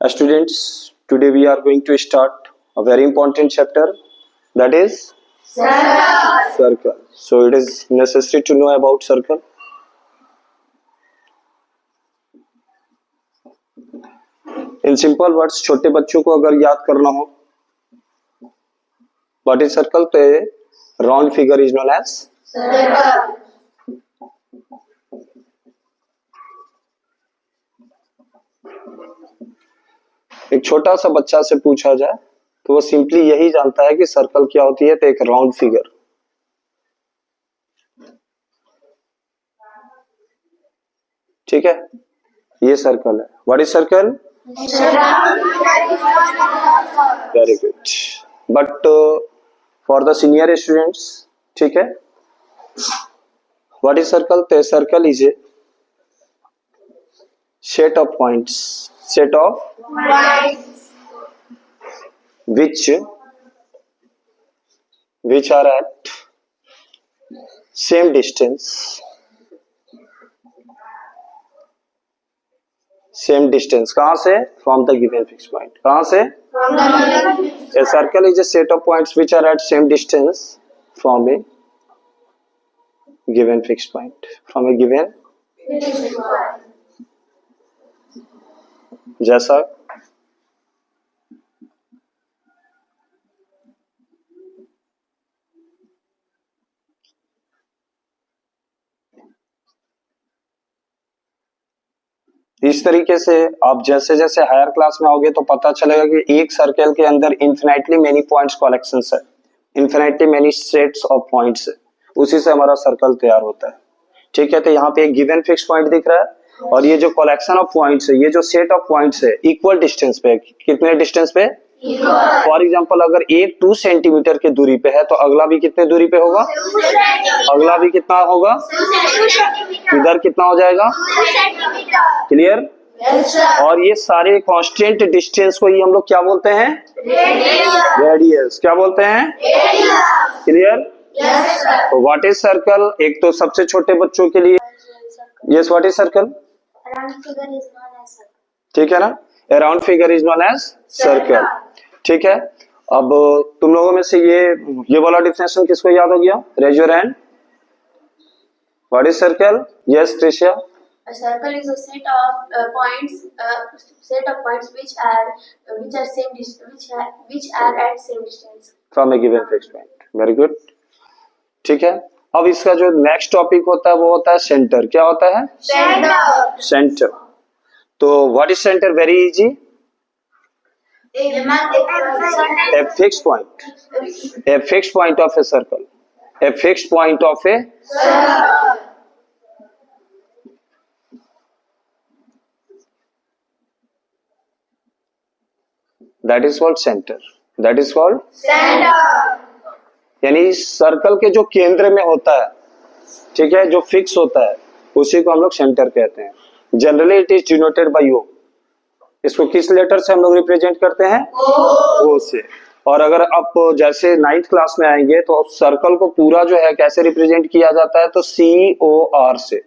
Students, today we are going to start a very important chapter, that is circle. So it is necessary to know about circle. In simple words, छोटे बच्चों को अगर याद करना हो what is circle, तो a round figure is known as circle. एक छोटा सा बच्चा से पूछा जाए तो वो सिंपली यही जानता है कि सर्कल क्या होती है, तो एक राउंड फिगर। ठीक है, ये सर्कल है। What is circle? Very good. But for the senior students, ठीक है, व्हाट इज सर्कल? तो circle is a set of points, set of which are at same distance कहां से? From the given fixed point। कहां से? A circle is a set of points which are at same distance from a given fixed point, from a given जैसा इस तरीके से आप जैसे जैसे हायर क्लास में आओगे तो पता चलेगा कि एक सर्कल के अंदर इन्फिनाइटली मेनी पॉइंट्स कलेक्शंस है, infinitely many sets of points है, उसी से हमारा सर्कल तैयार होता है। ठीक है, तो यहाँ पे एक गिवन फिक्स पॉइंट दिख रहा है और ये जो कलेक्शन ऑफ पॉइंट्स है, ये जो सेट ऑफ पॉइंट्स है, इक्वल डिस्टेंस पे। कितने डिस्टेंस पे? फॉर एग्जांपल अगर एक 2 सेंटीमीटर के दूरी पे है तो अगला भी कितने दूरी पे होगा? अगला भी कितना होगा? इधर कितना हो जाएगा? क्लियर? और ये सारे कांस्टेंट डिस्टेंस को ही हम लोग क्या बोलते हैं? रेडियस। क्या बोलते हैं? क्लियर? तो व्हाट इज सर्कल? एक तो सबसे छोटे बच्चों के लिए यस, व्हाट इज सर्कल? ठीक है ना, a round figure is known as circle। ठीक है, अब तुम लोगों में से ये वाला डिफिनेशन किसको याद हो गया? Raise your hand. What is circle? Yes Trisha. A circle is a set of points which are same distance, which are at same distance from a given fixed point। Very good. ठीक है, अब इसका जो next topic होता है वो होता है सेंटर। क्या होता है? सेंटर। तो what is centre? Very easy, a fixed point, a fixed point of a circle, a fixed point of a circle, that is called center, that is called center। यानी सर्कल के जो केंद्र में होता है, ठीक है, जो फिक्स होता है, उसी को हम लोग सेंटर कहते हैं। Generally it is denoted by O. इसको किस लेटर से हम लोग रिप्रेजेंट करते हैं? ओ से। और अगर आप जैसे 9th क्लास में आएंगे तो सर्कल को पूरा जो है कैसे रिप्रेजेंट किया जाता है? तो COR से।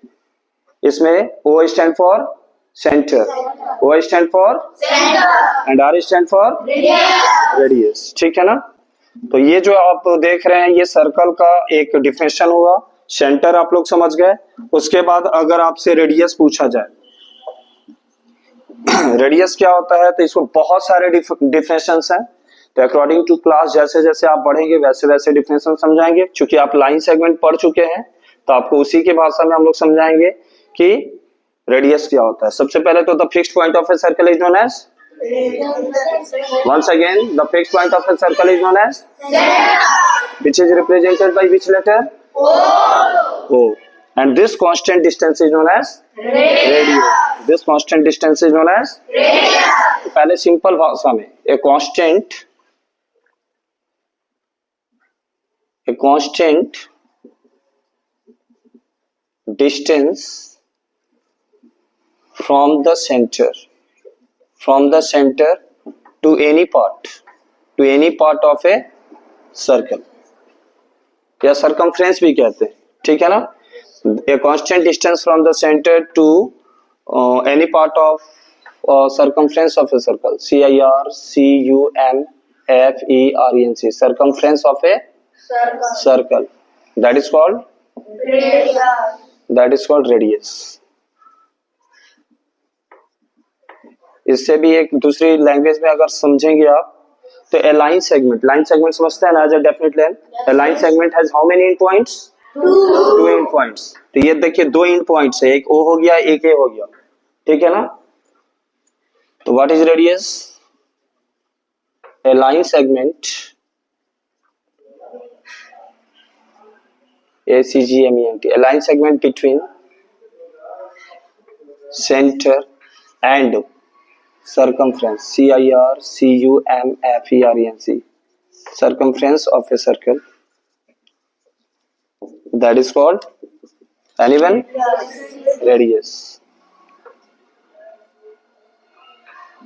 इसमें O stand for centre, O stand for centre and R stand for radius. ठीक है ना, तो ये जो आप देख रहे हैं ये सर्कल का एक डिफिनेशन हुआ। सेंटर आप लोग समझ गए। उसके बाद अगर आपसे रेडियस पूछा जाए रेडियस क्या होता है, तो इसको बहुत सारे डिफिनेशंस हैं। तो अकॉर्डिंग टू क्लास जैसे जैसे आप बढ़ेंगे वैसे वैसे डिफिनेशन समझाएंगे। क्योंकि आप लाइन सेगमेंट पढ़ चुके हैं तो आपको उसी के भाषा में हम लोग समझाएंगे कि रेडियस क्या होता है। सबसे पहले तो the fixed point of a circle is known as, once again the fixed point of a circle is known as which is represented by which letter? O। And this constant distance is known as radius। This constant distance is known as radius। तो पहले simple भाषा में a constant distance from the center to any part of a circle, या circumference भी कहते हैं। ठीक है ना, a constant distance from the center to any part of circumference of a circle. CIRCUMFERENC. Circumference of a circle. That is called radius. इससे भी एक दूसरी लैंग्वेज में अगर समझेंगे आप तो a line segment समझते हैं ना, as a definite length. A line segment has how many end points? 2 end points. तो ये देखिए 2 end points है, एक O हो गया एक A हो गया, ठीक है ना. तो what is radius? A line segment, ACGMENT, a line segment between center and circumference, CIRCUMFERENC, circumference of a circle, that is called anyone? Radius.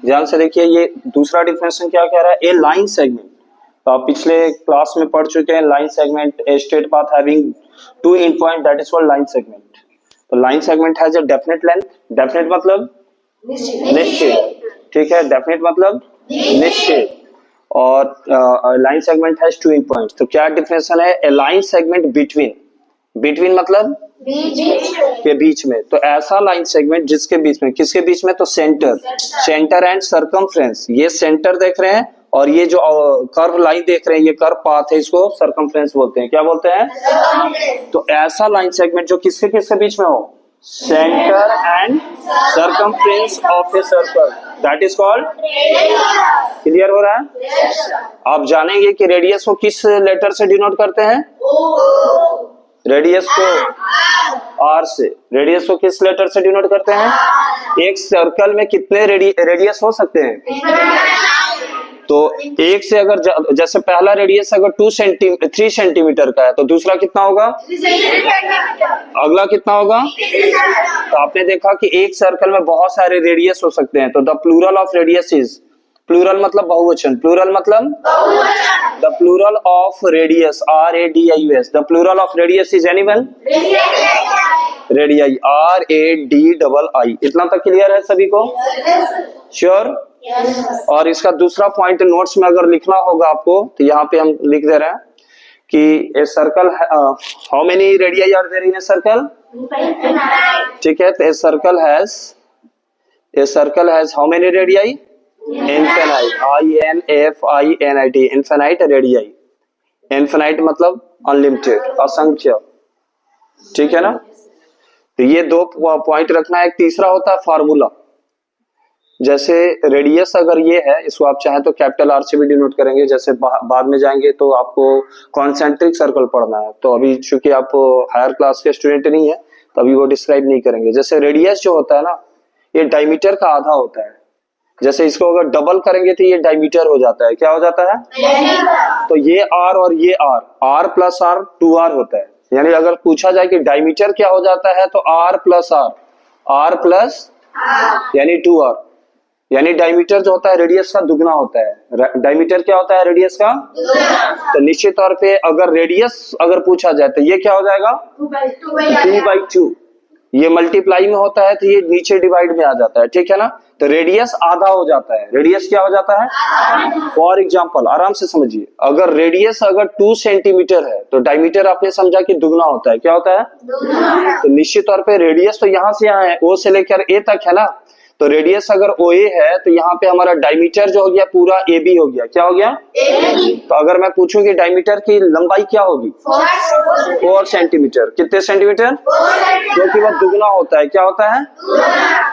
ध्यान से देखिए, ये दूसरा डिफिनेशन क्या कह रहा है? ए लाइन सेगमेंट. तो आप पिछले क्लास में पढ़ चुके हैं line segment, a straight path having 2 end point, that is called line segment. तो line segment has a definite length. Definite मतलब निश्चित, ठीक है. डेफिनेट मतलब निश्चित. और line segment has 2 end points. तो क्या डिफिनेशन है? ए लाइन सेगमेंट बिटवीन मतलब के बीच में. तो ऐसा लाइन सेगमेंट जिसके बीच में, किसके बीच में? तो सेंटर एंड सर्कमफ्रेंस. ये सेंटर देख रहे हैं और ये जो कर्व लाइन देख रहे हैं, ये कर्व पाथ है, इसको सर्कमफ्रेंस बोलते हैं. क्या बोलते हैं? तो ऐसा लाइन सेगमेंट जो किसके बीच में हो? Centre and circumference of a circle, that is called. Clear हो रहा है? आप जानेंगे कि रेडियस को किस लेटर से डिनोट करते हैं? रेडियस को आर से. रेडियस को किस लेटर से डिनोट करते हैं? एक सर्कल में कितने रेडियस हो सकते हैं? तो एक से अगर जैसे पहला रेडियस अगर 3 सेंटीमीटर का है तो दूसरा कितना होगा? अगला कितना होगा? तो आपने देखा कि एक सर्कल में बहुत सारे रेडियस हो सकते हैं. तो the plural of radius is, plural मतलब बहुवचन, प्लूरल मतलब the plural of radius, RADIUS, the plural of radius is anyone? Radii, RADII. इतना तक क्लियर है सभी को? श्योर? और इसका दूसरा पॉइंट नोट्स में अगर लिखना होगा आपको तो यहाँ पे हम लिख दे रहे हैं कि a circle, how many radii are there in a circle? ठीक है. तो a circle has how many radii? Infinite, INFINIT, infinite radii. Infinite मतलब अनलिमिटेड, असंख्य, ठीक है ना. तो ये 2 पॉइंट रखना है. एक तीसरा होता है फार्मूला. जैसे रेडियस अगर ये है, इसको आप चाहें तो कैपिटल R से भी डिनोट करेंगे. जैसे बाद में जाएंगे तो आपको कॉन्सेंट्रिक सर्कल पढ़ना है, तो अभी चूंकि आप हायर क्लास के स्टूडेंट नहीं है तो अभी वो डिस्क्राइब नहीं करेंगे. जैसे रेडियस जो होता है ना, ये डायमीटर का आधा होता है. जैसे इसको अगर डबल करेंगे तो ये डायमीटर हो जाता है. क्या हो जाता है? तो ये R और ये R प्लस R 2R होता है. यानी अगर पूछा जाए कि डायमीटर क्या हो जाता है तो R प्लस R प्लस यानी 2R. यानी डायमीटर जो होता है रेडियस का दुगना होता है. डायमीटर क्या होता है? रेडियस का. तो निश्चित तौर पे अगर रेडियस अगर पूछा जाए तो ये क्या हो जाएगा? 2/2. ये मल्टीप्लाई में होता है तो ये नीचे डिवाइड में आ जाता है, ठीक है ना. तो रेडियस आधा हो जाता है. रेडियस क्या हो जाता है? फॉर एग्जांपल, आराम से समझिए, अगर रेडियस अगर 2 सेंटीमीटर है तो डायमीटर आपने समझा कि दुगना होता है. क्या होता है? तो निश्चित तौर पे रेडियस तो यहाँ से यहाँ है, O से लेकर A तक है ना. तो रेडियस अगर OA है तो यहाँ पे हमारा डायमीटर जो हो गया पूरा AB हो गया. क्या हो गया? तो अगर मैं पूछूं कि डायमीटर की लंबाई क्या होगी? 4 सेंटीमीटर. कितने सेंटीमीटर? क्योंकि वह दुगना होता है. क्या होता है?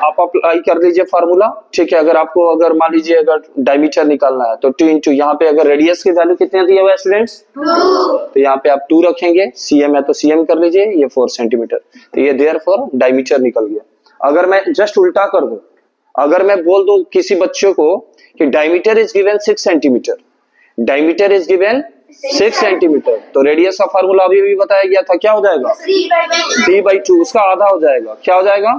आप अप्लाई कर लीजिए फार्मूला, ठीक है. अगर आपको अगर मान लीजिए अगर डायमीटर निकालना है तो 2 इंटू यहाँ पे अगर रेडियस की वैल्यू कितने दिया हुआ है स्टूडेंट्स? 2. तो यहाँ पे आप 2 रखेंगे. CM है तो CM कर लीजिए, ये 4 सेंटीमीटर. तो ये देयरफॉर डायमीटर निकल गया. अगर मैं जस्ट उल्टा कर दूं, अगर मैं बोल दूं किसी बच्चों को कि diameter is given 6 centimetre, diameter is given 6 centimetre, तो रेडियस का फार्मूला अभी भी बताया गया था. क्या हो जाएगा? D/2. उसका आधा हो जाएगा. क्या हो जाएगा?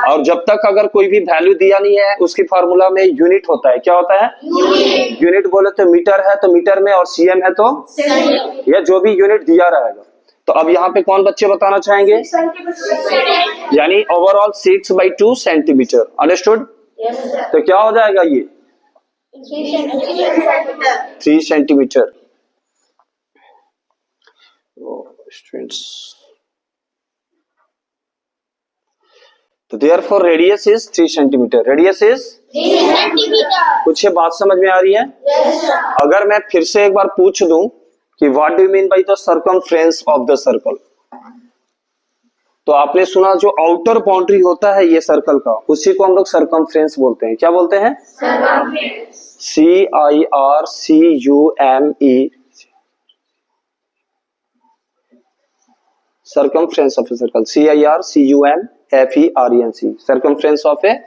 और जब तक अगर कोई भी वैल्यू दिया नहीं है उसकी फार्मूला में यूनिट होता है. क्या होता है? यूनिट बोले तो मीटर है तो मीटर में, और CM है तो या जो भी यूनिट दिया रहेगा. तो अब यहाँ पे कौन बच्चे बताना चाहेंगे? यानी overall 6/2 centimetre. Understood? Yes, sir. तो क्या हो जाएगा ये 3 centimeter. 3 सेंटीमीटर। स्टूडेंट्स, तो therefore radius is 3 centimetre. Radius is 3 centimeter. कुछ ये बात समझ में आ रही है? Yes, sir. अगर मैं फिर से एक बार पूछ दूं कि what do you mean by the circumference of the circle, तो आपने सुना जो आउटर बाउंड्री होता है ये सर्कल का, उसी को हम लोग सर्कमफ्रेंस बोलते हैं। क्या बोलते हैं? Circumference. CIRCUME, circumference of a circle। CIRCUMFERENC, circumference of a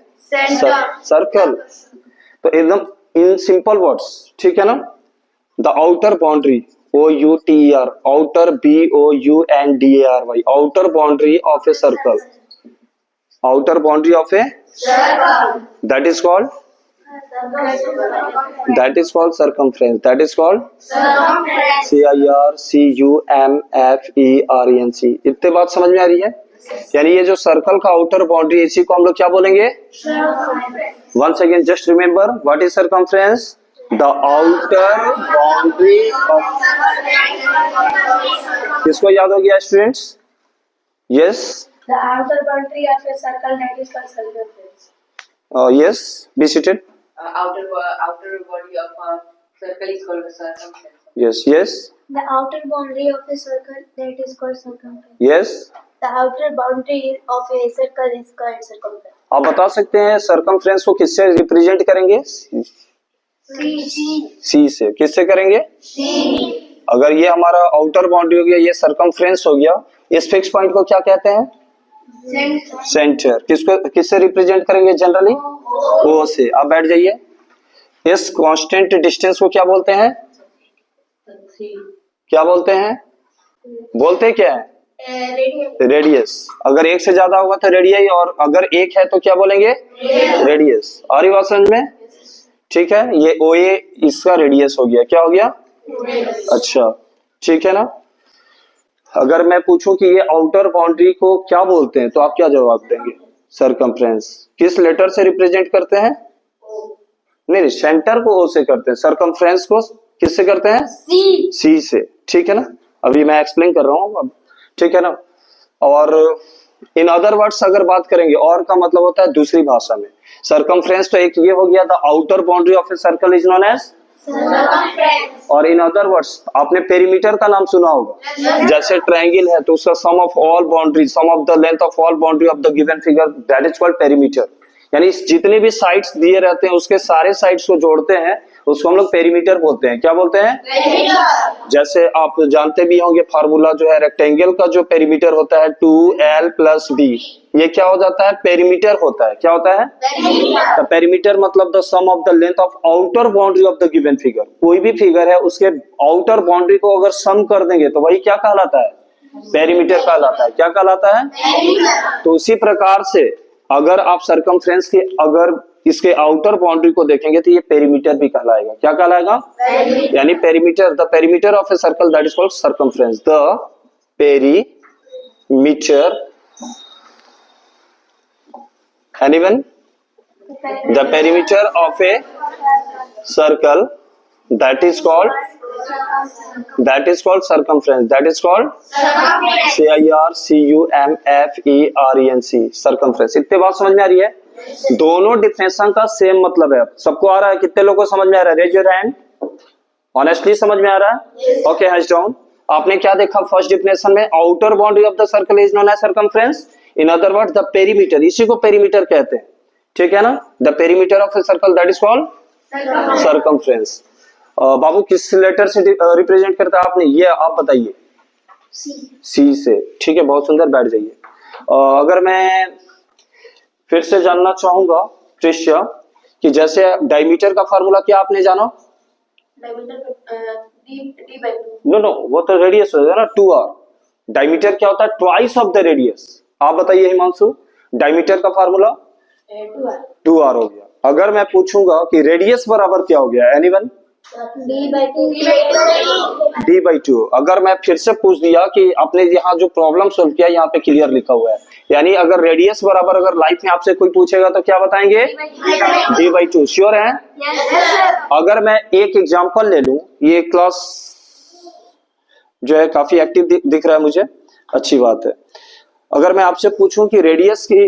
circle। तो एकदम इन सिंपल वर्ड्स, ठीक है ना? The outer boundary, OUTER, outer BOUNDARY, outer boundary of a circle, outer boundary of A, Circle. That is called circumference, that is called Circumference. CIRCUMFERENC। इतने बात समझ में आ रही है? यानी ये जो सर्कल का आउटर बाउंड्री, इसी को हम लोग क्या बोलेंगे? Circumference. Once again, just remember what is circumference? The outer boundary of, किसको याद हो गया students? Yes, The outer boundary of a circle, that is called circumference. yes, be seated. Outer body of a circle is called a circumference. Yes, yes, The outer boundary of a circle, that is called circumference. yes. The outer boundary of a circle is called circumference. आप बता सकते हैं circumference को किससे represent करेंगे? सी से। किससे करेंगे? अगर ये हमारा आउटर बाउंड्री हो गया, ये सर्कमफ्रेंस हो गया, इस फिक्स पॉइंट को क्या कहते हैं? सेंटर। किसको किससे रिप्रेजेंट करेंगे जनरली? ओ से। आप बैठ जाइए। इस कांस्टेंट डिस्टेंस को क्या बोलते हैं? क्या बोलते हैं? बोलते क्या है? रेडियस। अगर एक से ज्यादा होगा तो रेडियस, और अगर एक है तो क्या बोलेंगे? रेडियस। आ रही बात समझ में? ठीक है, ये OA इसका रेडियस हो गया। क्या हो गया? अच्छा, ठीक है ना? अगर मैं पूछूं कि ये आउटर बाउंड्री को क्या बोलते हैं, तो आप क्या जवाब देंगे? सर्कमफ्रेंस। किस लेटर से रिप्रेजेंट करते हैं? नहीं, सेंटर को O से करते हैं। सर्कमफ्रेंस को किससे करते हैं? C से। ठीक है ना? अभी मैं एक्सप्लेन कर रहा हूँ अब, ठीक है ना? और इन अदर वर्ड्स अगर बात करेंगे, और का मतलब होता है दूसरी भाषा में। सर्कमफ्रेंस तो एक ये हो गया, the outer boundary of a circle is known as Circumference. और इन अदर वर्ड्स आपने पेरीमीटर का नाम सुना होगा। जैसे ट्रायंगल है तो उसका sum of all boundary, sum of the length of all boundary of the given figure, that is called perimeter. यानी जितने भी साइड्स दिए रहते हैं उसके सारे साइड्स को जोड़ते हैं, उसको हम लोग पेरीमीटर बोलते हैं। क्या बोलते हैं? Perimeter. जैसे आप जानते भी होंगे फार्मूला जो है, रेक्टेंगल का जो पेरीमीटर होता है 2L + B, ये क्या हो जाता है? पेरीमीटर होता है। क्या होता है? Perimeter. पेरीमीटर मतलब the sum of the length of outer boundary of the given figure. कोई भी फिगर है उसके आउटर बाउंड्री को अगर सम कर देंगे तो वही क्या कहलाता है? पेरीमीटर कहलाता है। क्या कहलाता है? Perimeter. तो उसी प्रकार से अगर आप सर्कमफ्रेंस के अगर इसके आउटर बाउंड्री को देखेंगे तो ये पेरीमीटर भी कहलाएगा। क्या कहलाएगा? यानी perimeter, the perimeter of a circle, that is called circumference. The perimeter, anyone? The perimeter of a circle, that is called circumference, that is called CIRCUMFERENC, circumference। इतने बात समझ में आ रही है? दोनों डिफिनेशन का सेम मतलब है। सबको आ रहा है? कितने लोगों को समझ में आ रहा है? Raise your hand. ऑनेस्टली समझ में आ रहा है? Okay, hands down. आपने क्या देखा फर्स्ट डिफिनेशन में? Outer boundary of the circle is known as circumference. In other word the perimeter, इसी को पेरीमीटर कहते हैं। ठीक है ना? The perimeter of a circle, that is called circumference. बाबू किस लेटर से रिप्रेजेंट करता है आपने? ये आप बताइए। सी से। ठीक है, बहुत सुंदर, बैठ जाइए। अगर मैं फिर से जानना चाहूंगा दृश्य कि जैसे डायमीटर का फार्मूला क्या आपने जाना? नो, वो तो रेडियस हो जाएगा ना, 2r। डायमीटर क्या होता है? Twice of the radius. आप बताइए हिमांशु, डायमीटर का फार्मूला 2r हो गया। अगर मैं पूछूंगा कि रेडियस बराबर क्या हो गया? एनीवन? d/2। अगर मैं फिर से पूछ दिया कि आपने यहाँ जो प्रॉब्लम सोल्व किया यहाँ पे क्लियर लिखा हुआ है, यानी अगर रेडियस बराबर अगर लाइफ में आपसे कोई पूछेगा तो क्या बताएंगे? d/2। श्योर है? अगर मैं एक एग्जांपल ले लूं, ये क्लास जो है काफी एक्टिव दिख रहा है मुझे, अच्छी बात है। अगर मैं आपसे पूछूं कि रेडियस की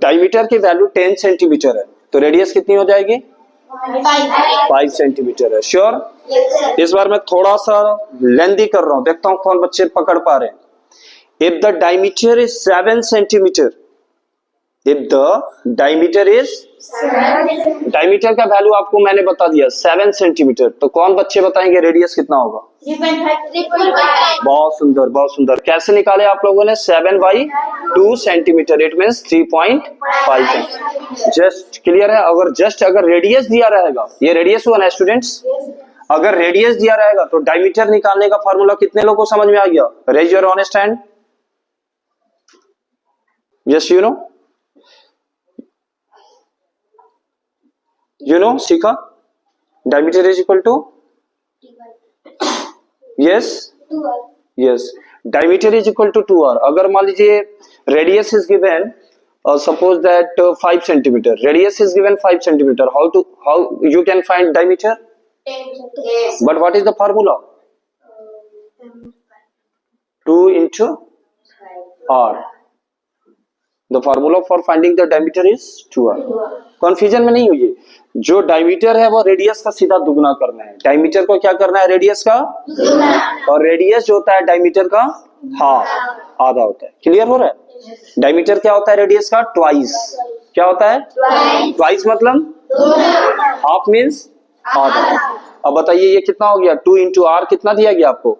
डायमीटर की वैल्यू 10 सेंटीमीटर है, तो रेडियस कितनी हो जाएगी? 5 सेंटीमीटर है। श्योर? इस बार मैं थोड़ा सा लेंदी कर रहा हूं, देखता हूं कौन बच्चे पकड़ पा रहे हैं। If the diameter is 7 centimetre, if the diameter is, diameter का वैल्यू आपको मैंने बता दिया 7 सेंटीमीटर, तो कौन बच्चे बताएंगे रेडियस कितना होगा? बहुत सुंदर, बहुत सुंदर। कैसे निकाले आप लोगों ने? 7/2 centimetre, it means 3.5 centimetre. Just clear है? अगर रेडियस दिया रहेगा, ये रेडियस हुआ ना स्टूडेंट्स, अगर रेडियस दिया रहेगा तो डायमीटर निकालने का फॉर्मूला कितने लोगों को समझ में आ गया? Raise your honest hand. Yes, you know सीखा? Diameter is equal to, yes yes, diameter is equal to 2r। अगर मान लीजिए radius is given, suppose that 5 centimetre, radius is given 5 centimetre, how you can find diameter? But what is the formula? 2 into r। The formula for finding the diameter is 2r। Confusion में नहीं हुई, जो diameter है वो radius का सीधा दुगना करना है। डायमीटर को क्या करना है? रेडियस का दुगना। और रेडियस जो होता है डायमीटर का हाफ, आधा होता है। क्लियर हो रहा है? डायमीटर क्या होता है? रेडियस का ट्वाइस। क्या होता है? ट्वाइस मतलब हाफ मीन्स आधा। अब बताइए ये कितना हो गया? 2 into r कितना दिया गया आपको?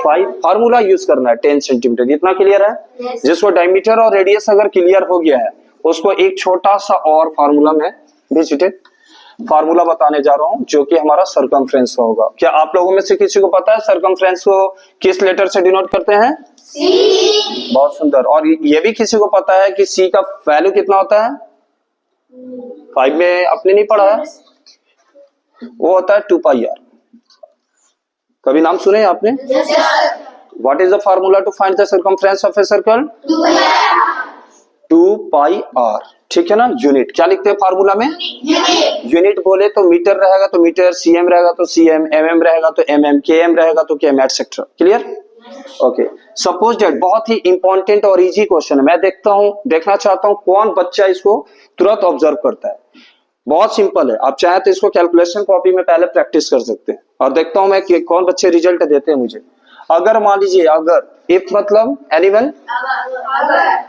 5। फार्मूला यूज करना है 10 सेंटीमीटर। इतना क्लियर है? जिसको डायमीटर और रेडियस अगर क्लियर हो गया है, उसको एक छोटा सा और फार्मूला में डिजिटेड फार्मूला बताने जा रहा हूं, जो कि हमारा सरकमफ्रेंस का होगा। क्या आप लोगों में से किसी को पता है सरकमफ्रेंस को किस लेटर से डिनोट करते हैं? C। बहुत सुंदर। और ये भी किसी को पता है कि C का वैल्यू कितना होता है? 5 में आपने नहीं पढ़ा है? वो होता है 2πr। कभी नाम सुने आपने? What is the formula to find the circumference of a circle? 2πr। ठीक है ना? यूनिट क्या लिखते हैं फार्मूला में? यूनिट बोले तो मीटर रहेगा तो मीटर, सीएम रहेगा तो सीएम, एमएम रहेगा तो एमएम, केएम रहेगा तो KM, etcetera. Clear? Okay. Suppose that, बहुत ही इंपॉर्टेंट और इजी क्वेश्चन है। मैं देखना चाहता हूं कौन बच्चा इसको तुरंत ऑब्जर्व करता है। बहुत सिंपल है, आप चाहे तो इसको कैलकुलेशन कॉपी में पहले प्रैक्टिस कर सकते हैं, और देखता हूं मैं कि कौन बच्चे रिजल्ट देते हैं मुझे। अगर मान लीजिए, अगर, इफ मतलब एनीवन,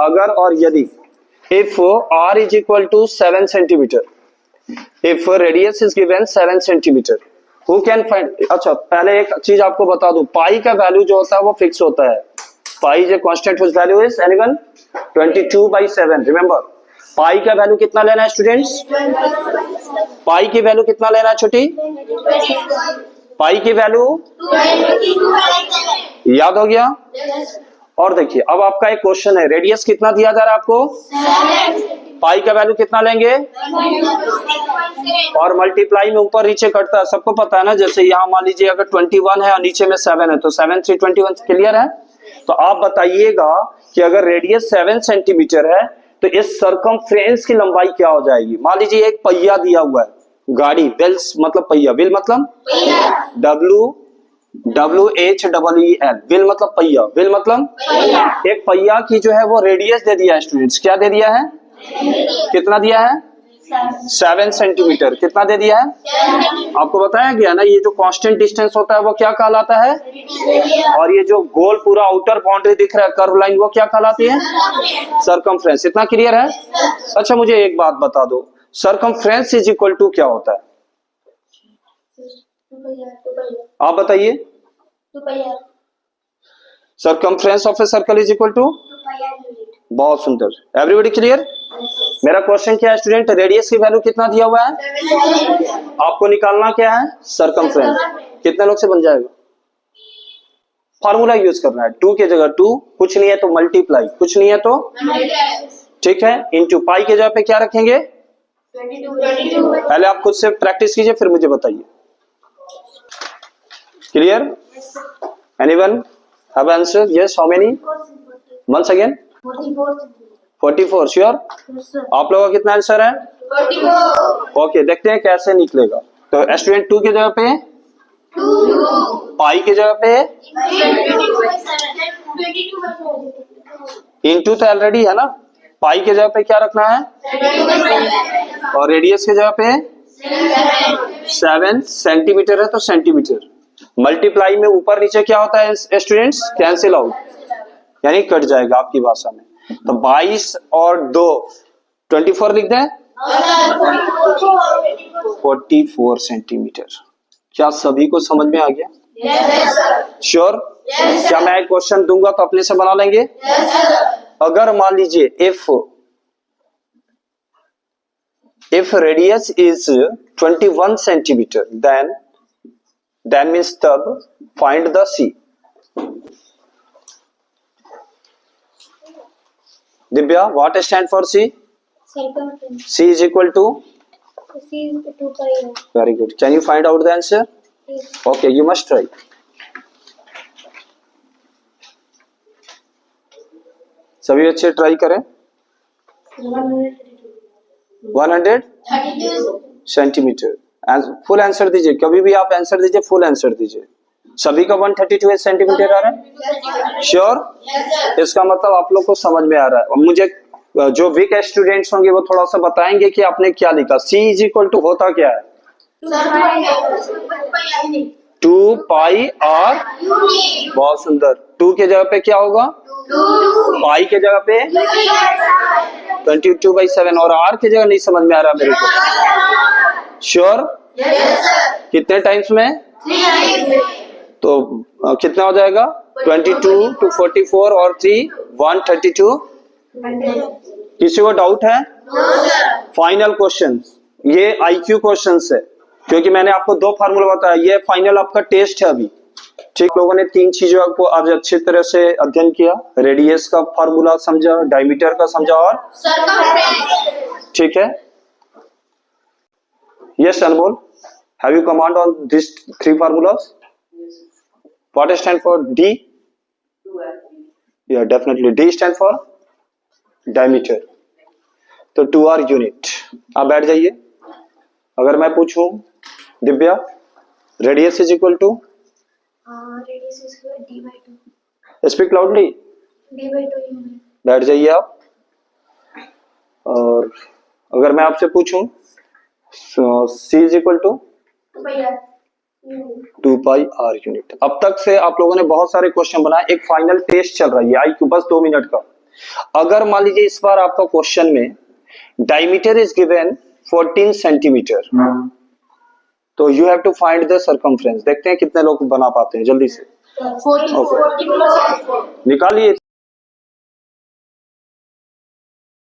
अगर और यदि, if r is equal to 7 centimeter, if radius is given 7 centimeter, who can find? अच्छा, पहले एक चीज आपको बता दूं, पाई का वैल्यू जो होता है वो फिक्स होता है। Pi is a constant whose value is anyone? 22/7। Remember, pi का वैल्यू कितना लेना है स्टूडेंट्स? पाई की वैल्यू कितना लेना है छोटी? पाई की वैल्यू याद हो गया? और देखिए, अब आपका एक क्वेश्चन है, रेडियस कितना दिया जा रहा है आपको? पाई का वैल्यू कितना लेंगे? और मल्टीप्लाई में ऊपर नीचे कटता है, सबको पता है ना। जैसे यहाँ मान लीजिए अगर 21 है और नीचे में 7 है, तो 7 3 21। क्लियर है? तो आप बताइएगा कि अगर रेडियस 7 सेंटीमीटर है तो इस सरकमफ्रेंस की लंबाई क्या हो जाएगी? मान लीजिए एक पहिया दिया हुआ है, गाड़ी, व्हील्स मतलब पहिया, व्हील मतलब WHEEL, व्हील मतलब पहिया, व्हील मतलब एक पहिया की जो है वो रेडियस दे दिया है स्टूडेंट्स। क्या दे दिया है? कितना दिया है? 7 सेंटीमीटर। कितना दे दिया है? आपको बताया गया ना, ये जो कांस्टेंट डिस्टेंस होता है वो क्या कहलाता है? और ये जो गोल पूरा आउटर बाउंड्री दिख रहा है, कर्व लाइन, वो क्या कहलाती है? सरकमफ्रेंस। इतना क्लियर है? अच्छा, मुझे एक बात बता दो, सरकमफ्रेंस इज इक्वल टू क्या होता है? आप बताइए। Circumference of a circle is equal to? बहुत सुंदर। Everybody clear? मेरा क्वेश्चन क्या है स्टूडेंट? रेडियस की वैल्यू कितना दिया हुआ है? आपको निकालना क्या है? सरकमफ्रेंस। कितने लोग से बन जाएगा? फार्मूला यूज करना है। 2 की जगह 2, कुछ नहीं है तो मल्टीप्लाई, कुछ नहीं है तो ठीक है, इनटू पाई के जगह पे क्या रखेंगे? पहले आप खुद से प्रैक्टिस कीजिए, फिर मुझे बताइए। Clear? Anyone have answer? Yes, how many? Once again? 44. Sure? आप लोगों का कितना आंसर है? 44. ओके, देखते हैं कैसे निकलेगा। तो स्टूडेंट 2 की जगह पे पाई की जगह पे 22. इंटू तो ऑलरेडी है ना, पाई की जगह पे क्या रखना है, और रेडियस की जगह पे 7 सेंटीमीटर है तो सेंटीमीटर। मल्टीप्लाई में ऊपर नीचे क्या होता है स्टूडेंट्स? कैंसिल आउट, यानी कट जाएगा आपकी भाषा में। तो 22 और 2 24 लिख दें, 44 सेंटीमीटर। क्या सभी को समझ में आ गया? श्योर? क्या मैं एक क्वेश्चन दूंगा तो अपने से बना लेंगे? अगर मान लीजिए if radius is 21 centimeter, then means तब find the C. Divya, what stand for C? Circumference. C is equal to? C is 2 pi. Very good. Can you find out the answer? Yes. Okay, you must try. सभी अच्छे try करें। 132 centimetre. Full answer दीजिए, कभी भी आप answer दीजिए, full answer दीजिए। सभी का 132 सेंटीमीटर आ रहा है? श्योर? इसका मतलब आप लोग को समझ में आ रहा है। और मुझे जो वीक स्टूडेंट्स होंगे वो थोड़ा सा बताएंगे कि आपने क्या लिखा। C इज इक्वल टू होता क्या है? 2 पाई आर। बहुत सुंदर। 2 के जगह पे क्या होगा? पाई के जगह पे 22/7, और आर की जगह नहीं समझ में आ रहा मेरे को। श्योर? कितने टाइम्स में? तो कितना हो जाएगा? 22 to 44 और 3 132। किसी को डाउट है? फाइनल क्वेश्चन, ये IQ क्वेश्चन है, क्योंकि मैंने आपको 2 फार्मूला बताया। ये फाइनल आपका टेस्ट है अभी। ठीक, लोगों ने 3 चीजों को आज अच्छी तरह से अध्ययन किया। रेडियस का फार्मूला समझा, डायमीटर का समझा, और ठीक है। Yes Anmol, have you command on this 3 formulas? What stand for D? या definitely D stand for diameter. तो 2R यूनिट। आप बैठ जाइए। अगर मैं पूछूं Divya, radius is equal to? Radius is D/2. Speak loudly. D/2 unit. बैठ जाइए आप। और अगर मैं आपसे पूछूं C is equal to? 2 pi R unit. अब तक से आप लोगों ने बहुत सारे क्वेश्चन बनाए। एक फाइनल टेस्ट चल रहा है IQ, बस 2 मिनट का। अगर मान लीजिए इस बार आपका क्वेश्चन में डायमीटर इज गिवन 14 सेंटीमीटर, तो you have to find the circumference. देखते हैं कितने लोग बना पाते हैं जल्दी से। 40 निकालिए।